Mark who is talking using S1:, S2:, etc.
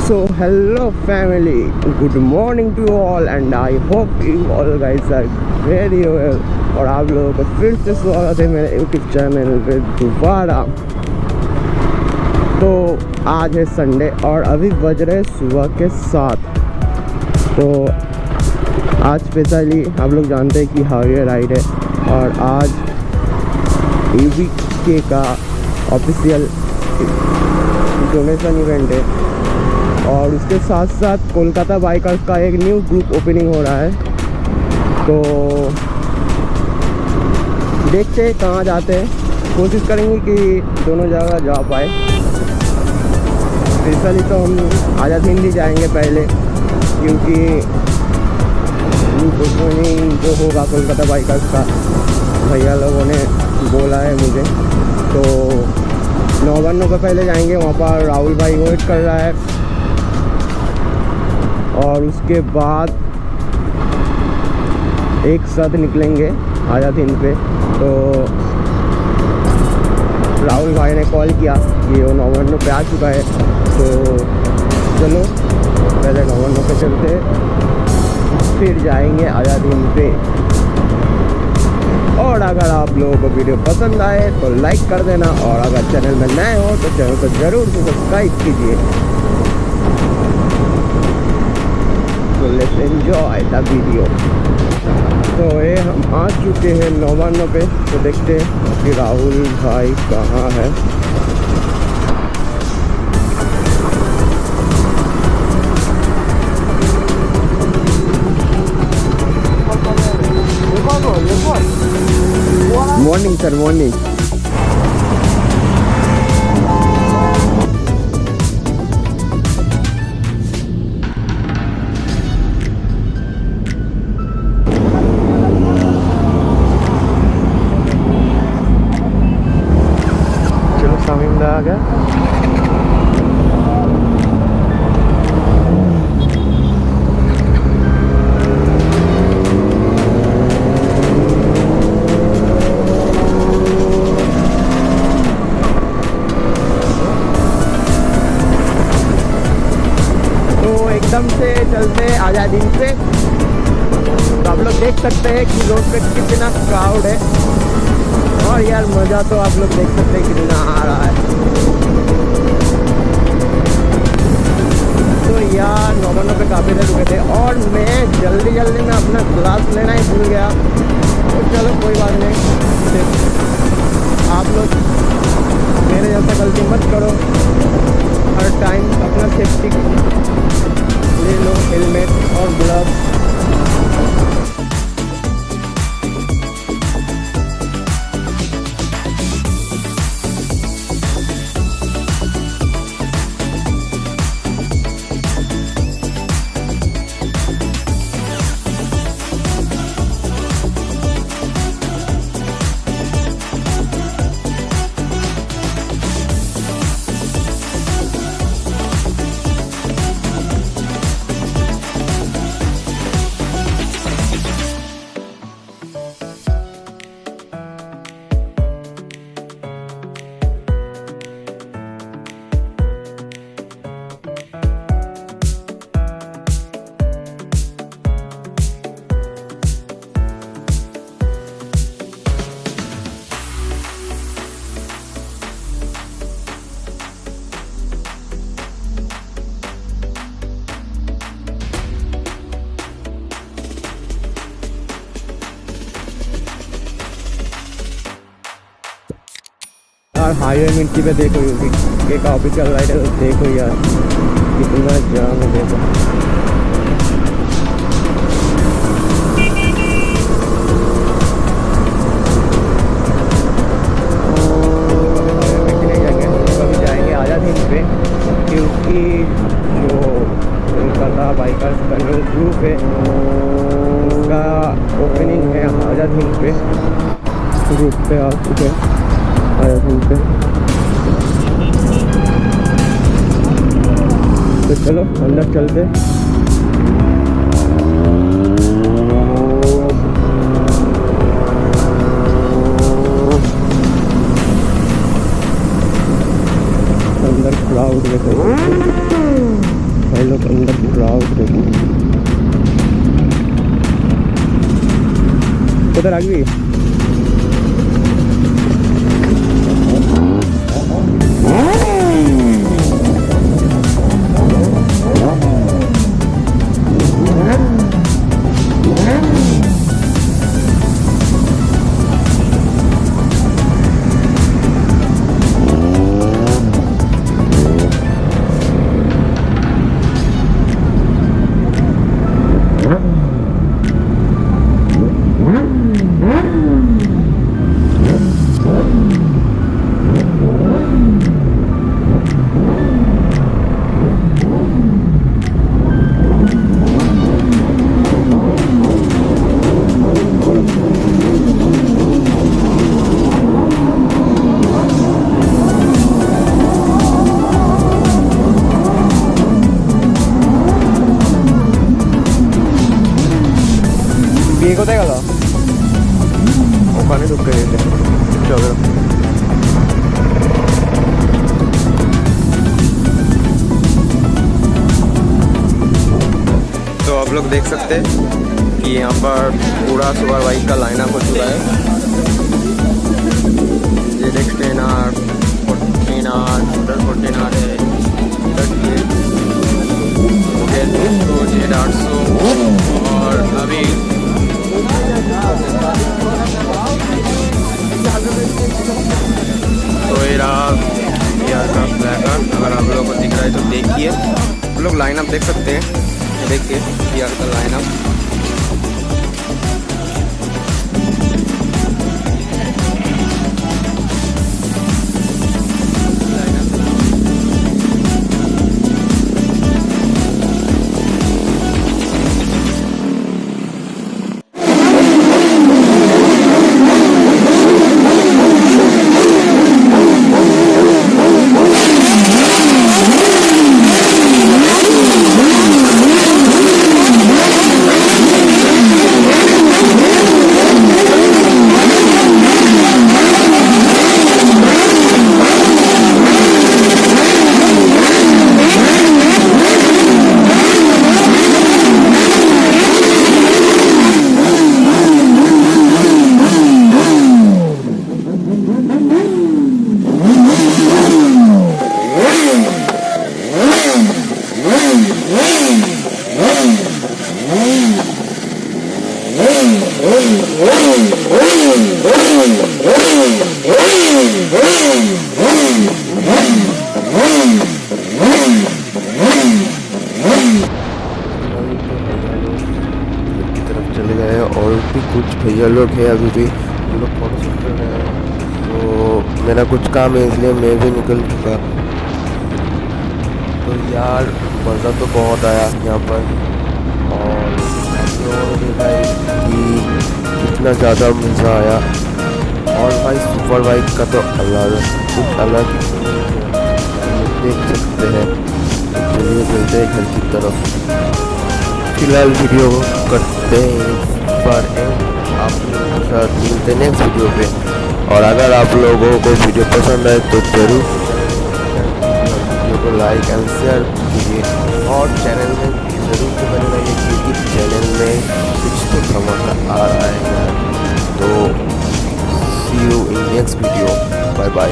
S1: So hello family, good morning to you all and I hope you all guys are very well। और आप लोगों को फिर से स्वागत है मेरे YouTube चैनल पे दोबारा। तो आज है संडे और अभी बज रहे सुबह के 7। तो आज स्पेशली आप लोग जानते हैं कि हाईवे राइड है और आज EVK का ऑफिशियल डोनेशन इवेंट है और उसके साथ साथ कोलकाता बाइकर्स का एक न्यू ग्रुप ओपनिंग हो रहा है। तो देखते हैं कहाँ जाते हैं, कोशिश करेंगे कि दोनों जगह जा पाए। स्पेशली तो हम आज़ाद हिंदी जाएंगे पहले, क्योंकि ग्रुप ओपनिंग जो होगा कोलकाता बाइकर्स का भैया लोगों ने बोला है मुझे। तो 9 पे पहले जाएंगे, वहाँ पर राहुल भाई वेट कर रहा है और उसके बाद एक साथ निकलेंगे आज़ाद हिंद पे। तो राहुल भाई ने कॉल किया कि वो 9 पे आ चुका है, तो चलो पहले 9 पे चलते फिर जाएंगे आज़ाद हिंद पे। और अगर आप लोगों को वीडियो पसंद आए तो लाइक कर देना और अगर चैनल में नए हो तो चैनल को ज़रूर सब्सक्राइब कीजिए। तो लेट्स एंजॉय द वीडियो। तो ये हम आ चुके हैं 9 पे। तो देखते हैं कि राहुल भाई कहाँ है। Morning sir, morning. चलो सामने आ गया। एकदम से चलते आज़ाद हिंद पे। तो आप लोग देख सकते हैं कि रोड पे कितना क्राउड है और यार मज़ा तो आप लोग देख सकते हैं कितना आ रहा है। तो यार 9 पे काफ़ी देर रुके थे और मैं जल्दी में अपना ग्लास लेना ही भूल गया। तो चलो कोई बात नहीं, आप लोग मेरे जैसा गलती मत करो। हर टाइम अपना सेफ्टी ले लो, हेलमेट और ग्लव्स। यार हाईवे मिट्टी पे देखो, एक ऑफिशियल राइड है, तो देखो यार कितना जाम है। देखो जाएंगे आज़ाद हिंद पे, क्योंकि जो कोलकाता बाइकर्स का न्यू ग्रुप है उसका ओपनिंग है आज़ाद हिंद पे। ग्रुप पे आ चुके हैं आज़ाद हिंद पे। तो चलो अंदर चलते। अंदर क्राउड देखो। भाई लोग अंदर क्राउड देखो, उधर आ गई। বিয়ে কোথায় গেল? ওখানে ঢুকে গেছে। চলো तो आप लोग देख सकते हैं कि यहाँ पर पूरा सुपर बाइक का लाइनअप हो चुका है। ये देख 10R 14R 14R है, 800 और अभी तो ये रहा यार का प्लेकार्ड। अगर आप लोगों को दिख रहा है तो देखिए, आप लोग लाइनअप देख सकते हैं। देखिए यार का लाइनअप। चले गए और भी कुछ भैया लोग हैं अभी भी, वो लोग फोटो शूट कर रहे हैं। तो मेरा कुछ काम है इसलिए मैं भी निकल चुका। तो यार मज़ा तो बहुत आया यहाँ पर, और देखा कि कितना ज़्यादा मज़ा आया। और भाई सुपर बाइक का तो अलग कुछ अलग देख सकते हैं। चलिए चलते हैं घर की तरफ। फिलहाल वीडियो करते हैं पर आप लोगों के साथ मिलते हैं नेक्स्ट वीडियो पे। और अगर आप लोगों को वीडियो पसंद आए तो ज़रूर वीडियो को लाइक एंड शेयर कीजिए, और चैनल में ज़रूर से बने रहिए क्योंकि चैनल में कुछ तो धमाका आ रहा है। तो see you in next video, bye bye.